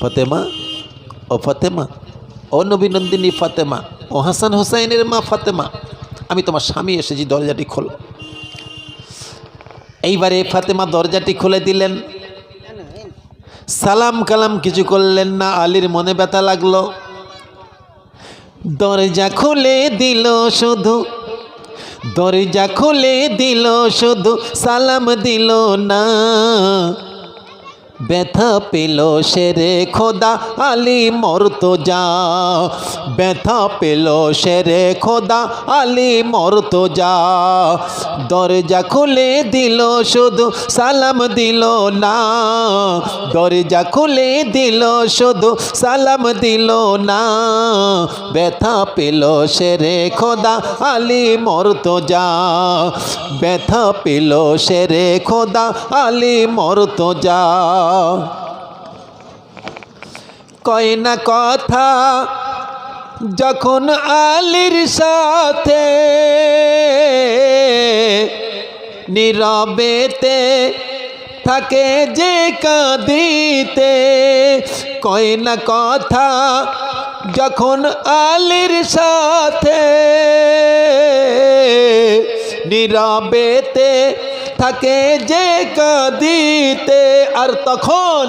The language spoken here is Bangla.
ফাতেমা, ও ফাতেমা, ও নবীনন্দিনী ফাতেমা, ও হাসান হোসাইনের মা ফাতেমা, আমি তোমার স্বামী এসেছি, দরজাটি খোলো। এইবারে ফাতেমা দরজাটি খুলে দিলেন। সালাম কালাম কিছু করলেন না। আলীর মনে ব্যথা লাগলো। দরজা খুলে দিল শুধু, দরজা খুলে দিল শুধু, সালাম দিল না। ব্যথা পেল শেরে খোদা আলী মর্তজা, ব্যথা পেল শেরে খোদা আলী মর্তজা। দরজা খুলে দিল শুধু, সালাম দিল না। দরজা খুলে দিল শুধু, সালাম দিল না। ব্যথা পেল শেরে খোদা আলী মর্তজা, ব্যথা পেল শেরে খোদা আলী মর্তজা। কয় না কথা যখন আলীর সাথে, নীরবেতে থাকে যে কাঁদিতে। কয় না কথা যখন আলীর সাথে, নীরবেতে থাকে যে কাঁদিতে। আর তখন